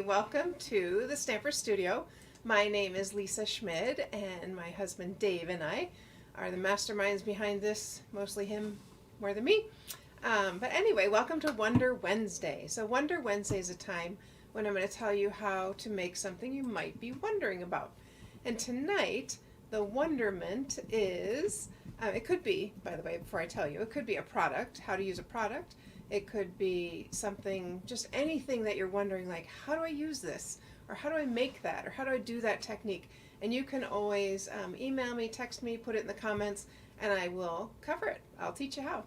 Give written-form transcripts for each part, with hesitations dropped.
welcome to the Stamper Studio. My name is Lisa Schmid, and my husband Dave and I are the masterminds behind this, mostly him more than me. But anyway, welcome to Wonder Wednesday. So Wonder Wednesday is a time when I'm going to tell you how to make something you might be wondering about. And tonight, the wonderment is, it could be, by the way, before I tell you, it could be a product, how to use a product. It could be something, just anything that you're wondering, like, how do I use this? Or how do I make that? Or how do I do that technique? And you can always email me, text me, put it in the comments, and I will cover it. I'll teach you how.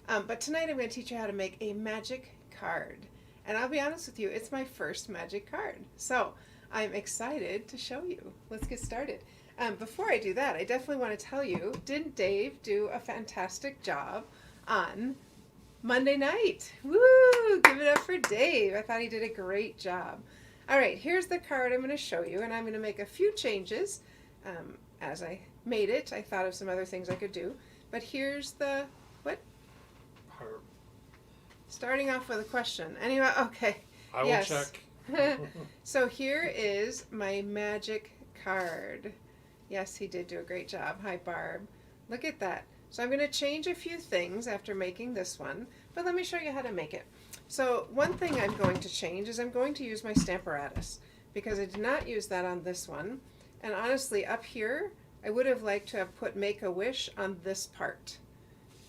But tonight I'm going to teach you how to make a magic card. And I'll be honest with you, it's my first magic card. So I'm excited to show you. Let's get started. Before I do that, I definitely want to tell you, didn't Dave do a fantastic job on Monday night? Woo! Give it up for Dave. I thought he did a great job. All right, here's the card I'm going to show you, and I'm going to make a few changes. As I made it, I thought of some other things I could do. But here's the, what? Starting off with a question. Anyway, okay. I will check. So here is my magic card. Yes, he did do a great job. Hi, Barb. Look at that. So I'm going to change a few things after making this one, but let me show you how to make it. So one thing I'm going to change is I'm going to use my Stamparatus, because I did not use that on this one. And honestly, up here, I would have liked to have put Make-A-Wish on this part.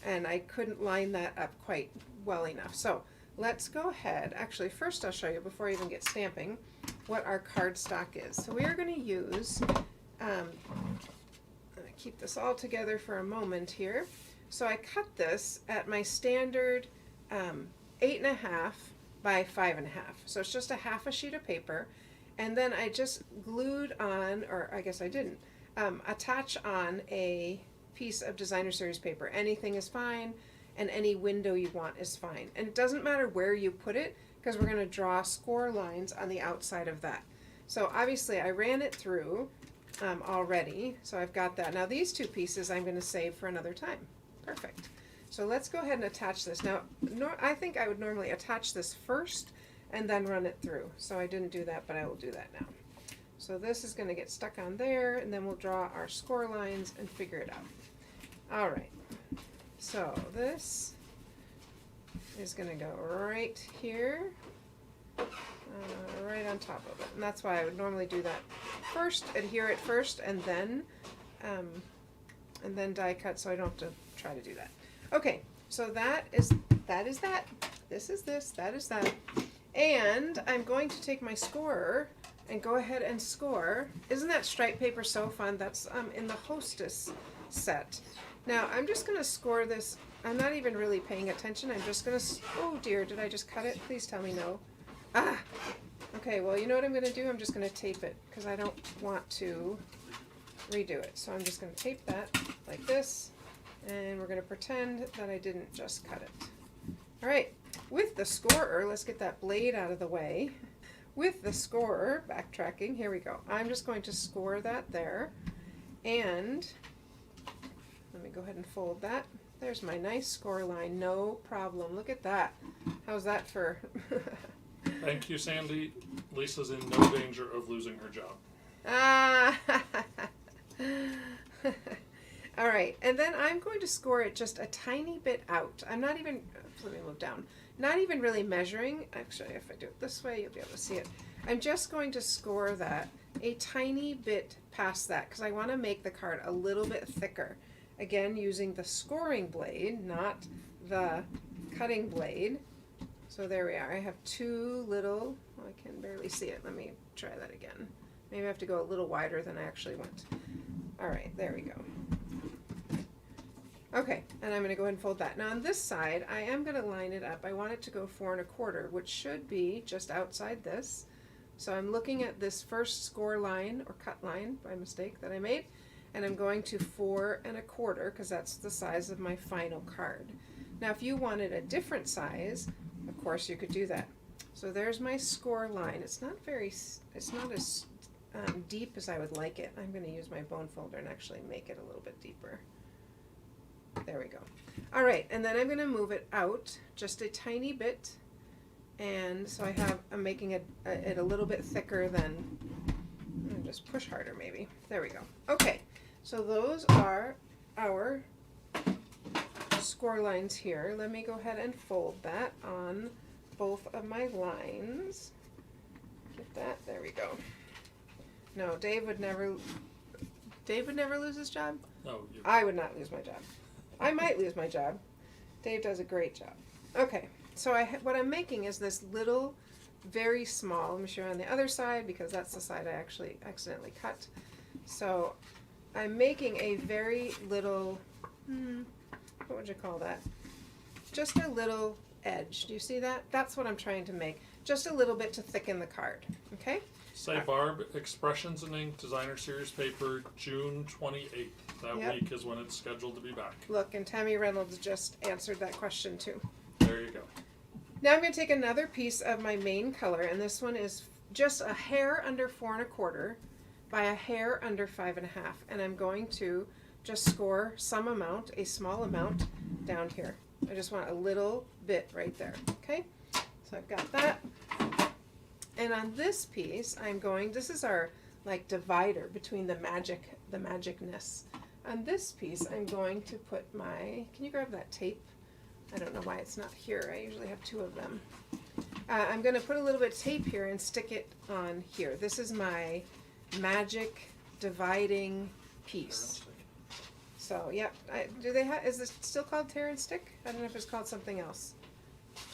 And I couldn't line that up quite well enough. So let's go ahead. Actually, first I'll show you, before I even get stamping, what our cardstock is. So we are going to use, keep this all together for a moment here. So I cut this at my standard 8.5 by 5.5. So it's just a half a sheet of paper. And then I just glued on, or I guess I didn't, attach on a piece of designer series paper. Anything is fine, and any window you want is fine. And it doesn't matter where you put it, because we're going to draw score lines on the outside of that. So obviously I ran it through already, so I've got that. Now these two pieces I'm going to save for another time. Perfect. So let's go ahead and attach this. Now, I think I would normally attach this first and then run it through. So I didn't do that, but I will do that now. So this is going to get stuck on there, and then we'll draw our score lines and figure it out. All right. So this is going to go right here. Right on top of it, and that's why I would normally do that first, adhere it first, and then die cut, so I don't have to try to do that. Okay, so that is that. This is this. That is that. And I'm going to take my scorer and go ahead and score. Isn't that striped paper so fun? That's in the Hostess set. Now I'm just going to score this. I'm not even really paying attention. I'm just going to. Oh dear, did I just cut it? Please tell me no. Ah, okay, well, you know what I'm going to do? I'm just going to tape it, because I don't want to redo it. So I'm just going to tape that like this, and we're going to pretend that I didn't just cut it. All right, with the scorer, let's get that blade out of the way. With the scorer, backtracking, here we go. I'm just going to score that there, and let me go ahead and fold that. There's my nice score line, no problem. Look at that. How's that for... Thank you, Sandy. Lisa's in no danger of losing her job. All right, and then I'm going to score it just a tiny bit out. I'm not even, let me move down, not even really measuring. Actually, if I do it this way, you'll be able to see it. I'm just going to score that a tiny bit past that, because I want to make the card a little bit thicker. Again, using the scoring blade, not the cutting blade. So there we are. I have two little, well, I can barely see it. Let me try that again. Maybe I have to go a little wider than I actually went. All right, there we go. Okay, and I'm going to go ahead and fold that. Now on this side, I am going to line it up. I want it to go 4 1/4, which should be just outside this. So I'm looking at this first score line, or cut line by mistake that I made, and I'm going to 4 1/4, because that's the size of my final card. Now if you wanted a different size, of course you could do that. So there's my score line. It's not as deep as I would like it. I'm going to use my bone folder and actually make it a little bit deeper. There we go. All right, and then I'm going to move it out just a tiny bit And so I'm making it a little bit thicker than, just push harder maybe. There we go. Okay, so those are our score lines here. Let me go ahead and fold that on both of my lines. Get that, there we go. No, Dave would never lose his job? No, I would not lose my job. I might lose my job. Dave does a great job. Okay, so what I'm making is this little, very small, let me show you on the other side because that's the side I actually accidentally cut. So I'm making a very little, what would you call that? Just a little edge. Do you see that? That's what I'm trying to make. Just a little bit to thicken the card, okay? Say Barb, Expressions in Ink Designer Series paper, June 28th. That Yep. week is when it's scheduled to be back. Look, and Tammy Reynolds just answered that question too. There you go. Now I'm going to take another piece of my main color, and this one is just a hair under 4 1/4 by a hair under 5 1/2, and I'm going to just score some amount, a small amount, down here. I just want a little bit right there, okay? So I've got that. And on this piece, this is our like divider between the magicness. On this piece, I'm going to put can you grab that tape? I don't know why it's not here. I usually have 2 of them. I'm going to put a little bit of tape here and stick it on here. This is my magic dividing piece. So, yep. Is this still called tear and stick? I don't know if it's called something else.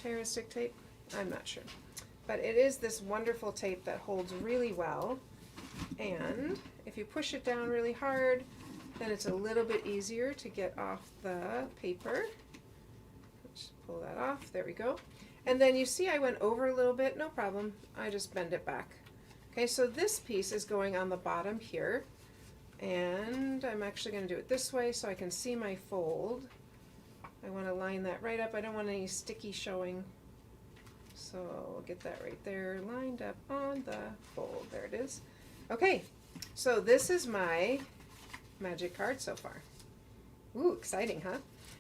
Tear and stick tape? I'm not sure. But it is this wonderful tape that holds really well. And if you push it down really hard, then it's a little bit easier to get off the paper. Just pull that off. There we go. And then you see I went over a little bit. No problem. I just bend it back. Okay, so this piece is going on the bottom here. And I'm actually going to do it this way so I can see my fold. I want to line that right up. I don't want any sticky showing. So we'll get that right there lined up on the fold. There it is. Okay, so this is my magic card so far. Ooh, exciting, huh?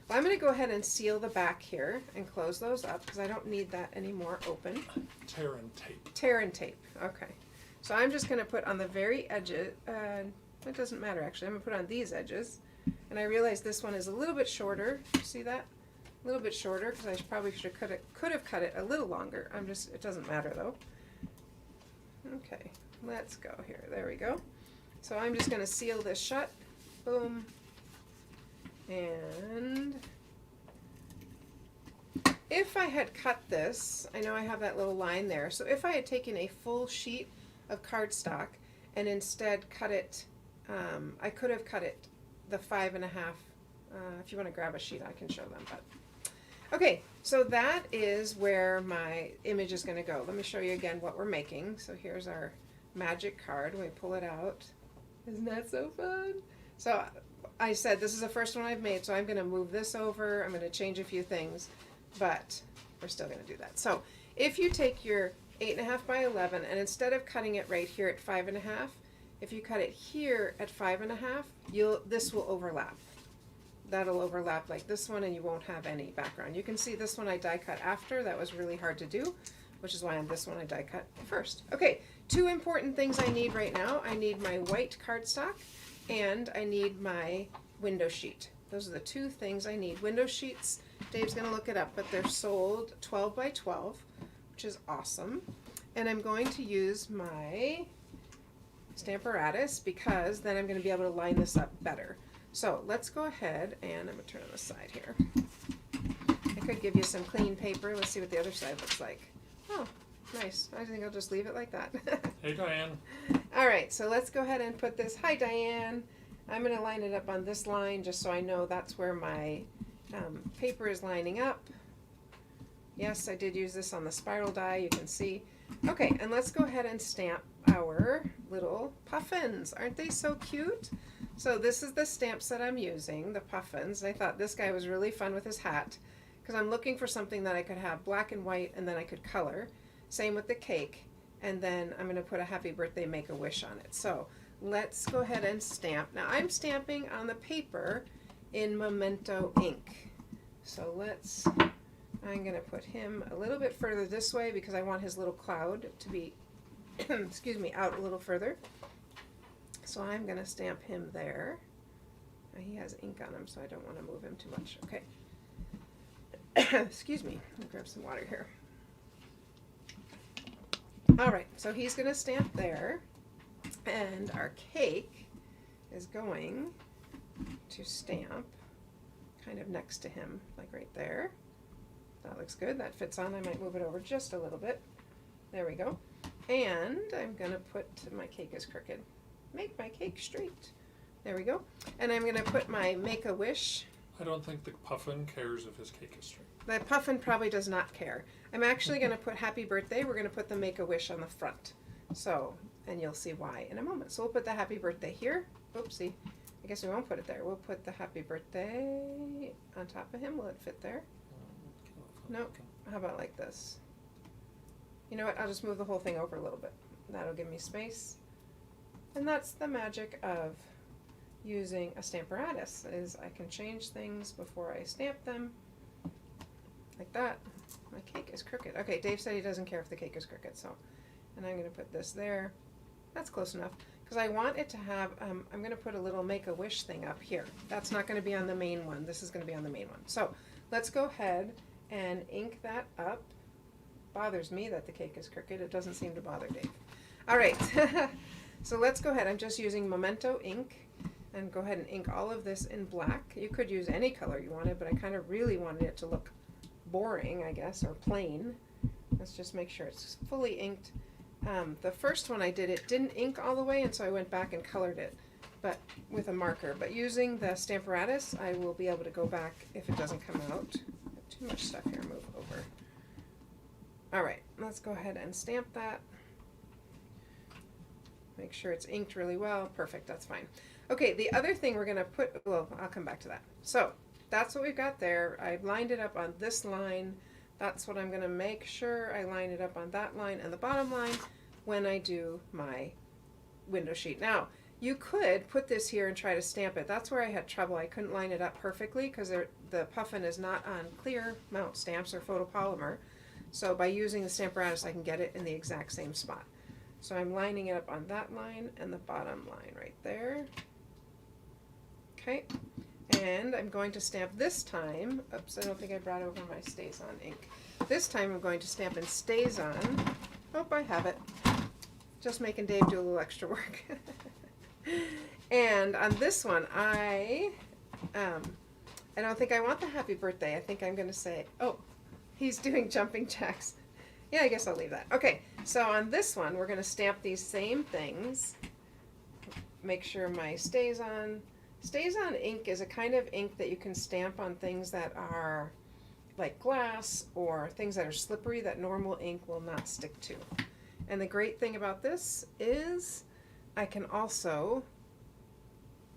Well, I'm going to go ahead and seal the back here and close those up because I don't need that anymore open. Tear and tape. Tear and tape. Okay. So I'm just going to put on the very edges. It doesn't matter actually. I'm going to put on these edges. And I realize this one is a little bit shorter. See that? A little bit shorter because I probably could have cut it a little longer. It doesn't matter though. Okay, let's go here. There we go. So I'm just going to seal this shut. Boom. And if I had cut this, I know I have that little line there. So if I had taken a full sheet of cardstock and instead cut it, I could have cut it the 5 1/2. If you want to grab a sheet, I can show them. But okay, so that is where my image is going to go. Let me show you again what we're making. So here's our magic card. Let me pull it out. Isn't that so fun? So I said this is the first one I've made, so I'm going to move this over. I'm going to change a few things, but we're still going to do that. So if you take your 8 1/2 by 11, and instead of cutting it right here at 5 1/2, if you cut it here at 5 1/2, this will overlap. That'll overlap like this one, and you won't have any background. You can see this one I die cut after. That was really hard to do, which is why on this one I die cut first. Okay, 2 important things I need right now. I need my white cardstock, and I need my window sheet. Those are the 2 things I need. Window sheets, Dave's going to look it up, but they're sold 12 by 12, which is awesome. And I'm going to use my Stamparatus because then I'm going to be able to line this up better. So let's go ahead and I'm going to turn on the side here. I could give you some clean paper. Let's see what the other side looks like. Oh, nice. I think I'll just leave it like that. Hey, Diane. All right, so let's go ahead and put this. Hi, Diane. I'm going to line it up on this line just so I know that's where my paper is lining up. Yes, I did use this on the spiral die, you can see. Okay, and let's go ahead and stamp our little puffins. Aren't they so cute? So this is the stamps that I'm using, the puffins. I thought this guy was really fun with his hat because I'm looking for something that I could have black and white and then I could color. Same with the cake. And then I'm going to put a happy birthday Make-A-Wish on it. So let's go ahead and stamp. Now I'm stamping on the paper in Memento ink. So I'm going to put him a little bit further this way because I want his little cloud to be, excuse me, out a little further. So I'm going to stamp him there. He has ink on him, so I don't want to move him too much. Okay. Excuse me. Let me grab some water here. All right, so he's going to stamp there. And our cake is going to stamp kind of next to him, like right there. That looks good. That fits on. I might move it over just a little bit. There we go. And I'm going to put, my cake is crooked. Make my cake straight. There we go. And I'm going to put my Make-A-Wish. I don't think the puffin cares if his cake is straight. The puffin probably does not care. I'm actually going to put Happy Birthday. We're going to put the Make-A-Wish on the front. So, and you'll see why in a moment. So we'll put the Happy Birthday here. Oopsie. I guess we won't put it there. We'll put the Happy Birthday on top of him. Will it fit there? No. How about like this? You know what? I'll just move the whole thing over a little bit. That'll give me space. And that's the magic of using a Stamparatus, is I can change things before I stamp them. Like that. My cake is crooked. Okay, Dave said he doesn't care if the cake is crooked, so. And I'm going to put this there. That's close enough. Because I want it to have, I'm going to put a little Make-A-Wish thing up here. That's not going to be on the main one. This is going to be on the main one. So let's go ahead and ink that up. Bothers me that the cake is crooked. It doesn't seem to bother Dave. All right. So let's go ahead. I'm just using Memento ink. And go ahead and ink all of this in black. You could use any color you wanted, but I kind of really wanted it to look boring, I guess, or plain. Let's just make sure it's fully inked. The first one I did, it didn't ink all the way, and so I went back and colored it, but with a marker. But using the Stamparatus, I will be able to go back if it doesn't come out. Too much stuff here, move over. All right, let's go ahead and stamp that. Make sure it's inked really well. Perfect, that's fine. Okay, the other thing we're gonna put, well, I'll come back to that. So, that's what we've got there. I've lined it up on this line. That's what I'm gonna make sure I line it up on that line and the bottom line when I do my window sheet. Now, you could put this here and try to stamp it. That's where I had trouble. I couldn't line it up perfectly because the puffin is not on clear mount stamps or photopolymer. So by using the Stamparatus, I can get it in the exact same spot. So I'm lining it up on that line and the bottom line right there. Okay, and I'm going to stamp this time. Oops, I don't think I brought over my StazOn ink. This time I'm going to stamp in StazOn. Oh, I have it. Just making Dave do a little extra work. And on this one, I don't think I want the Happy Birthday. I think I'm going to say, oh, he's doing jumping jacks. Yeah, I guess I'll leave that. Okay, so on this one, we're going to stamp these same things. Make sure my StazOn ink is a kind of ink that you can stamp on things that are like glass or things that are slippery that normal ink will not stick to. And the great thing about this is I can also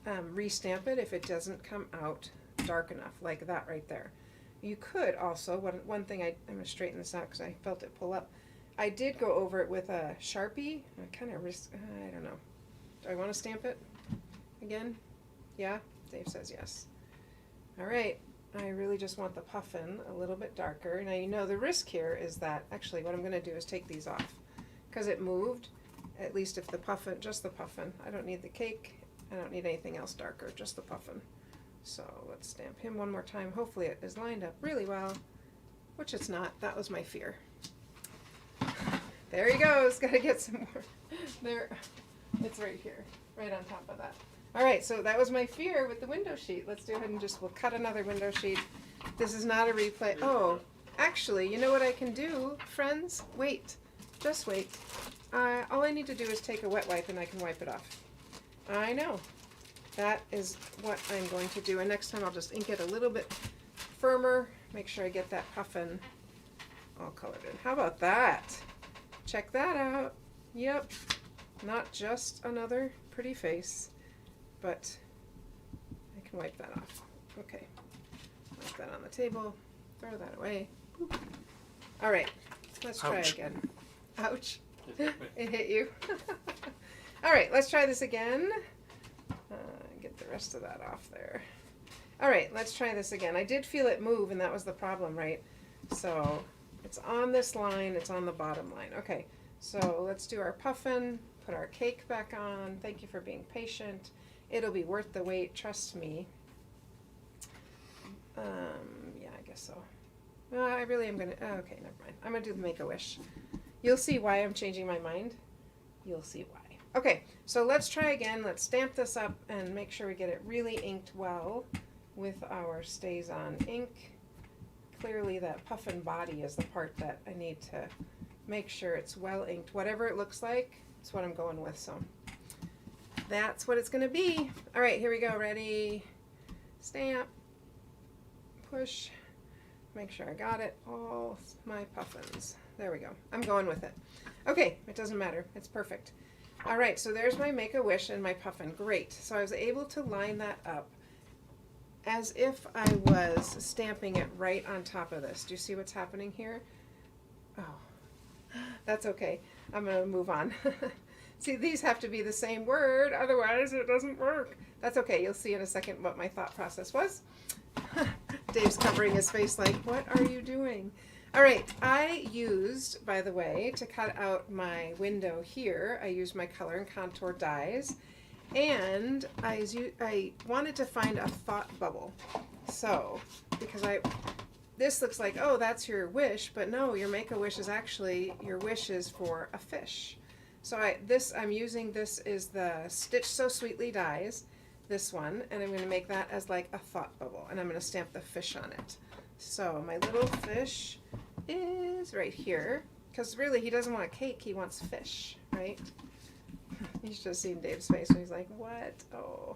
restamp it if it doesn't come out dark enough, like that right there. You could also, one thing, I'm going to straighten this out because I felt it pull up. I did go over it with a Sharpie. I kind of I don't know. Do I want to stamp it again? Yeah? Dave says yes. All right. I really just want the puffin a little bit darker. Now, you know, the risk here is that, actually, what I'm going to do is take these off. Because it moved, at least if the puffin, just the puffin. I don't need the cake. I don't need anything else darker, just the puffin. So let's stamp him one more time. Hopefully it is lined up really well, which it's not. That was my fear. There he goes. Got to get some more. There, it's right here, right on top of that. All right, so that was my fear with the window sheet. Let's go ahead and we'll cut another window sheet. This is not a replay. Oh, actually, you know what I can do, friends? Wait, just wait. All I need to do is take a wet wipe and I can wipe it off. I know. That is what I'm going to do. And next time I'll just ink it a little bit firmer. Make sure I get that puffin all colored in. How about that? Check that out. Yep. Not just another pretty face, but I can wipe that off. Okay. Wipe that on the table. Throw that away. Boop. All right. Let's try again. Ouch. It hit you. All right. Let's try this again. Get the rest of that off there. All right, let's try this again. I did feel it move, and that was the problem, right? So it's on this line, it's on the bottom line. Okay, so let's do our puffin, put our cake back on. Thank you for being patient. It'll be worth the wait, trust me. Yeah, I guess so. I really am gonna, okay, never mind. I'm gonna do the Make-A-Wish. You'll see why I'm changing my mind. You'll see why. Okay, so let's try again. Let's stamp this up and make sure we get it really inked well with our StazOn ink. Clearly that puffin body is the part that I need to make sure it's well inked. Whatever it looks like, it's what I'm going with, so that's what it's gonna be. All right, here we go, ready, stamp, push, make sure I got it, all my puffins. There we go, I'm going with it. Okay, it doesn't matter, it's perfect. All right, so there's my Make-A-Wish and my puffin, great. So I was able to line that up as if I was stamping it right on top of this. Do you see what's happening here? Oh, that's okay. I'm gonna move on. See, these have to be the same word, otherwise it doesn't work. That's okay, you'll see in a second what my thought process was. Dave's covering his face like, what are you doing? All right, I used, by the way, to cut out my window here, I used my color and contour dies. And I wanted to find a thought bubble. So, because this looks like, oh, that's your wish, but no, your Make-A-Wish is actually, your wish is for a fish. So I'm using this is the Stitch So Sweetly dies, this one, and I'm going to make that as like a thought bubble, and I'm going to stamp the fish on it. So my little fish is right here, because really he doesn't want a cake, he wants fish, right? You should have seen Dave's face when he's like, what? Oh.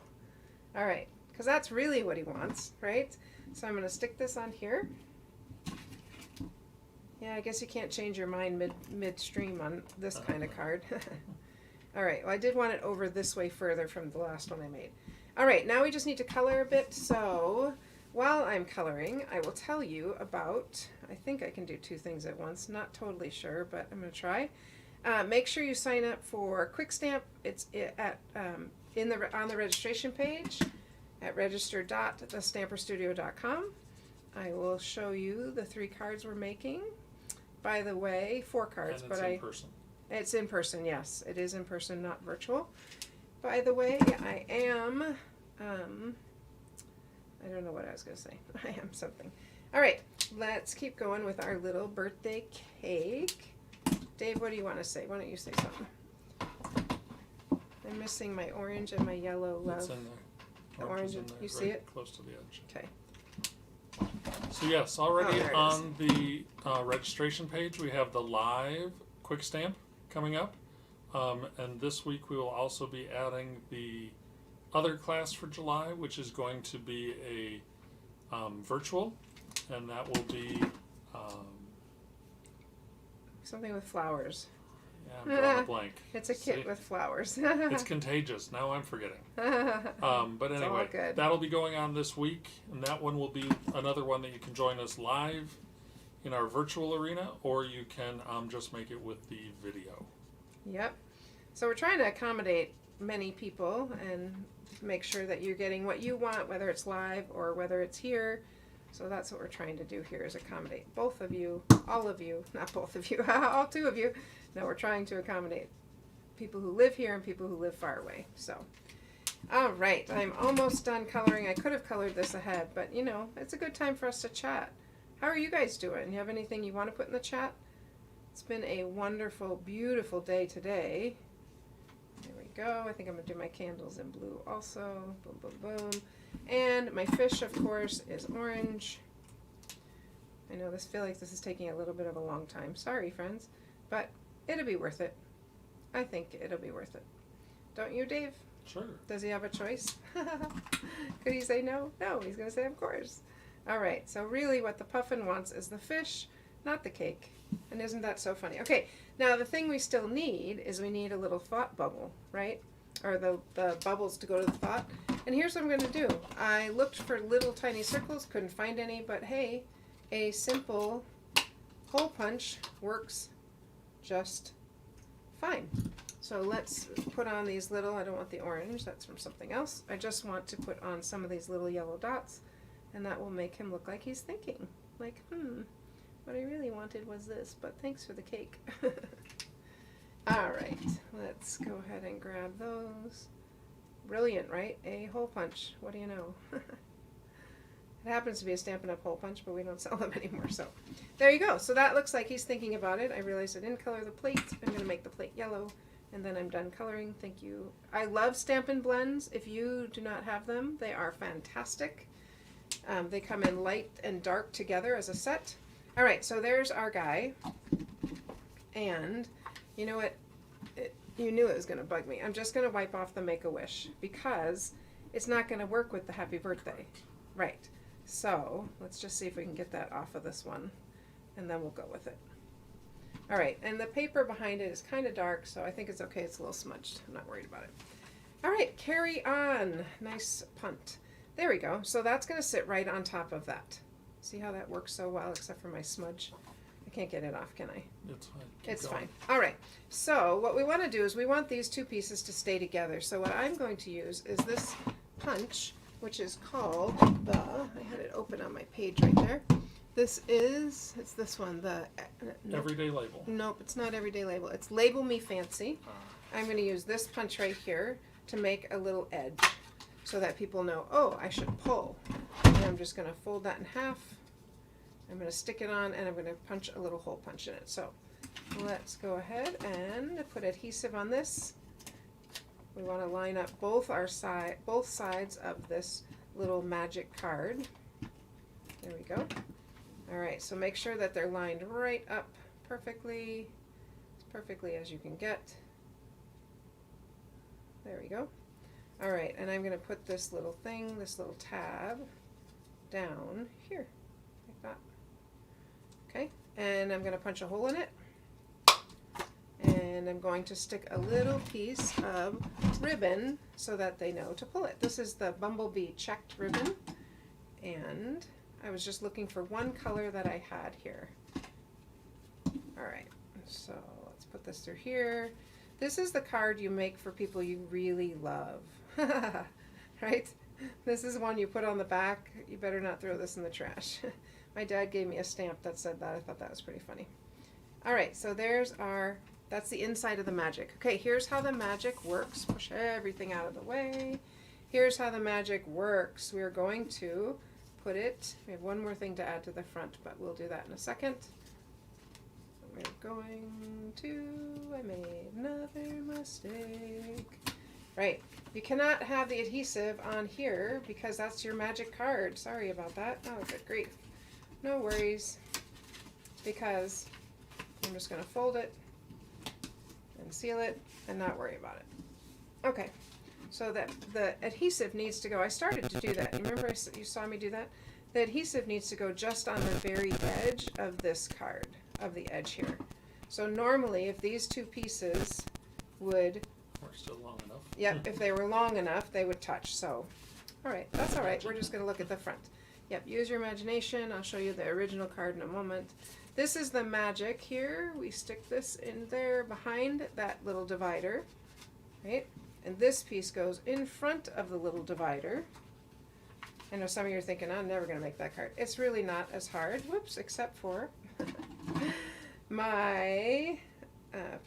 All right, because that's really what he wants, right? So I'm going to stick this on here. Yeah, I guess you can't change your mind midstream on this kind of card. All right, well, I did want it over this way further from the last one I made. All right, now we just need to color a bit. So while I'm coloring, I will tell you about, I think I can do two things at once. Not totally sure, but I'm going to try. Make sure you sign up for Quick Stamp. It's at on the registration page at register.thestamperstudio.com. I will show you the 3 cards we're making. By the way, 4 cards, and it's in person. It's in person. Yes, it is in person, not virtual. By the way, I am. I don't know what I was going to say. I am something. All right, let's keep going with our little birthday cake. Dave, what do you want to say? Why don't you say something? I'm missing my orange and my yellow love. It's in there. The orange, in there, you see it? Close to the edge. Okay. So yes, already there it on the registration page we have the live Quick Stamp coming up. And this week we will also be adding the other class for July, which is going to be a virtual, and that will be Something with flowers. yeah, I'm drawing a blank. It's a kit with flowers. It's contagious. Now I'm forgetting. But It's anyway, all good. that'll be going on this week, and that one will be another one that you can join us live in our virtual arena, or you can just make it with the video. Yep. So we're trying to accommodate many people and make sure that you're getting what you want, whether it's live or whether it's here. So that's what we're trying to do here, is accommodate both of you, all of you, not both of you, all 2 of you. No, we're trying to accommodate people who live here and people who live far away. So, all right, I'm almost done coloring. I could have colored this ahead, but you know, it's a good time for us to chat. How are you guys doing? You have anything you want to put in the chat? It's been a wonderful, beautiful day today. There we go. I think I'm going to do my candles in blue also. Boom, boom, boom. And my fish, of course, is orange. I know feel like this is taking a little bit of a long time. Sorry, friends. But it'll be worth it. I think it'll be worth it. Don't you, Dave? Sure. Does he have a choice? Could he say no? No, he's going to say of course. All right, so really what the puffin wants is the fish, not the cake. And isn't that so funny? Okay, now the thing we still need is we need a little thought bubble, right? Or the bubbles to go to the thought. And here's what I'm going to do. I looked for little tiny circles, couldn't find any, but hey, a simple hole punch works just fine. So let's put on these little, I don't want the orange, that's from something else. I just want to put on some of these little yellow dots, and that will make him look like he's thinking. Like, wanted was this, but thanks for the cake. All right, let's go ahead and grab those. Brilliant, right? A hole punch. What do you know? It happens to be a Stampin' Up! Hole punch, but we don't sell them anymore, so there you go. So that looks like he's thinking about it. I realized I didn't color the plate. I'm going to make the plate yellow, and then I'm done coloring. Thank you. I love Stampin' Blends. If you do not have them, they are fantastic. They come in light and dark together as a set. All right, so there's our guy. And you know what? You knew it was going to bug me. I'm just going to wipe off the Make-A-Wish because it's not going to work with the Happy Birthday. Right. So let's just see if we can get that off of this one, and then we'll go with it. All right, and the paper behind it is kind of dark, so I think it's okay. It's a little smudged. I'm not worried about it. All right, carry on. Nice punt. There we go. So that's going to sit right on top of that. See how that works so well, except for my smudge? I can't get it off, can I? It's fine. It's fine. All right. So what we want to do is we want these two pieces to stay together. So what I'm going to use is this punch, which is called the, I had it open on my page right there. This is, it's this one, the Everyday Label. Nope, it's not Everyday Label. It's Label Me Fancy. I'm going to use this punch right here to make a little edge so that people know, oh, I should pull. And I'm just going to fold that in half. I'm going to stick it on, and I'm going to punch a little hole punch in it. So let's go ahead and put adhesive on this. We want to line up both sides of this little magic card. There we go. All right, so make sure that they're lined right up perfectly, as perfectly as you can get. There we go. All right, and I'm going to put this little thing, this little tab, down here, like that. Okay, and I'm going to punch a hole in it. And I'm going to stick a little piece of ribbon so that they know to pull it. This is the Bumblebee checked ribbon, and I was just looking for one color that I had here. All right, so let's put this through here. This is the card you make for people you really love, right? This is one you put on the back. You better not throw this in the trash. My dad gave me a stamp that said that. I thought that was pretty funny. All right, so there's our, that's the inside of the magic. Okay, here's how the magic works. Push everything out of the way. Here's how the magic works. We're going to put it, we have one more thing to add to the front, but we'll do that in a second. We're going to, I made another mistake. Right, you cannot have the adhesive on here because that's your magic card. Sorry about that. Oh, good grief. No worries, because I'm just going to fold it and seal it and not worry about it. Okay, so that the adhesive needs to go. I started to do that. You remember you saw me do that? The adhesive needs to go just on the very edge of this card, of the edge here. So normally if these two pieces would... We're still long enough. Yep, if they were long enough, they would touch. So, all right, that's all right. We're just going to look at the front. Yep, use your imagination. I'll show you the original card in a moment. This is the magic here. We stick this in there behind that little divider, right? And this piece goes in front of the little divider. I know some of you are thinking, I'm never going to make that card. It's really not as hard. Whoops, except for my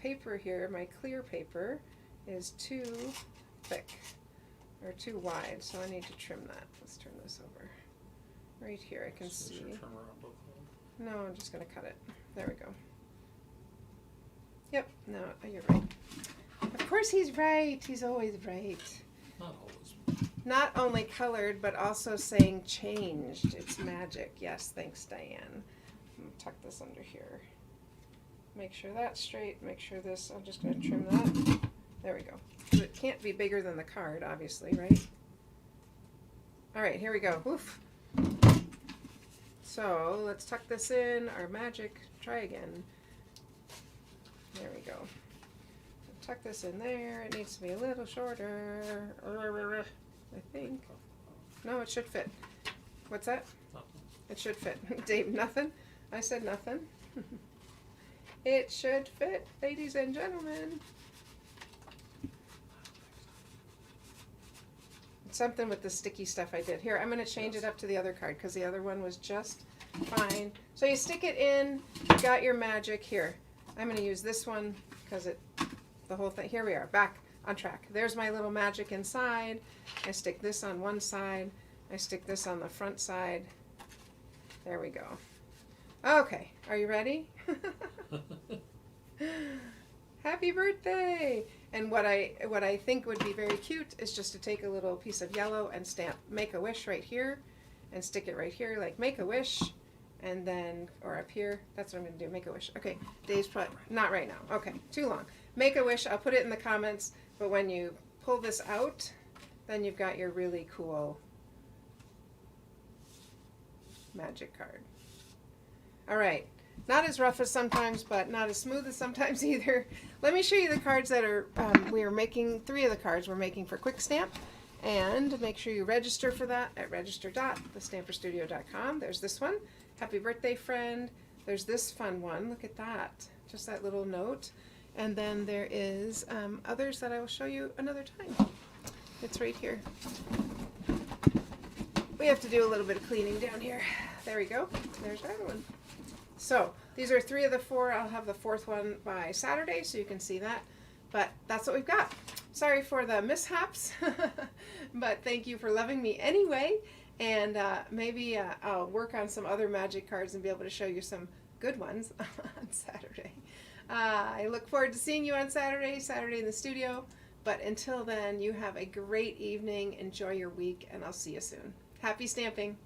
paper here, my clear paper, is too thick or too wide, so I need to trim that. Let's turn this over. Right here, I can see. No, I'm just going to cut it. There we go. Yep, no, you're right. Of course he's right. He's always right. Not always. Not only colored, but also saying changed. It's magic. Yes, thanks, Diane. I'm going to tuck this under here. Make sure that's straight. Make sure this, I'm just going to trim that. There we go. It can't be bigger than the card, obviously, right? All right, here we go. Oof. So let's tuck this in. Our magic. Try again. There we go. Tuck this in there. It needs to be a little shorter. I think. No, it should fit. What's that? Nothing. It should fit. Dave, nothing? I said nothing. It should fit, ladies and gentlemen. Something with the sticky stuff I did. Here, I'm going to change it up to the other card because the other one was just fine. So you stick it in, you got your magic here. I'm going to use this one because the whole thing, here we are, back on track. There's my little magic inside. I stick this on one side. I stick this on the front side. There we go. Okay, are you ready? Happy birthday! And what I think would be very cute is just to take a little piece of yellow and stamp Make a Wish right here and stick it right here like Make a Wish, and then, or up here, that's what I'm going to do, Make a Wish. Okay, Dave's not right now. Okay, too long. Make a Wish, I'll put it in the comments, but when you pull this out, then you've got your really cool magic card. All right. Not as rough as sometimes, but not as smooth as sometimes either. Let me show you the cards that are, we are making, 3 of the cards we're making for Quick Stamp. And make sure you register for that at register.thestamperstudio.com. There's this one, Happy Birthday Friend. There's this fun one, look at that. Just that little note. And then there is others that I will show you another time. It's right here. We have to do a little bit of cleaning down here. There we go. There's our other one. So these are 3 of the 4. I'll have the 4th one by Saturday, so you can see that. But that's what we've got. Sorry for the mishaps, but thank you for loving me anyway. And maybe I'll work on some other magic cards and be able to show you some good ones on Saturday. I look forward to seeing you on Saturday in the studio. But until then, you have a great evening. Enjoy your week, and I'll see you soon. Happy stamping!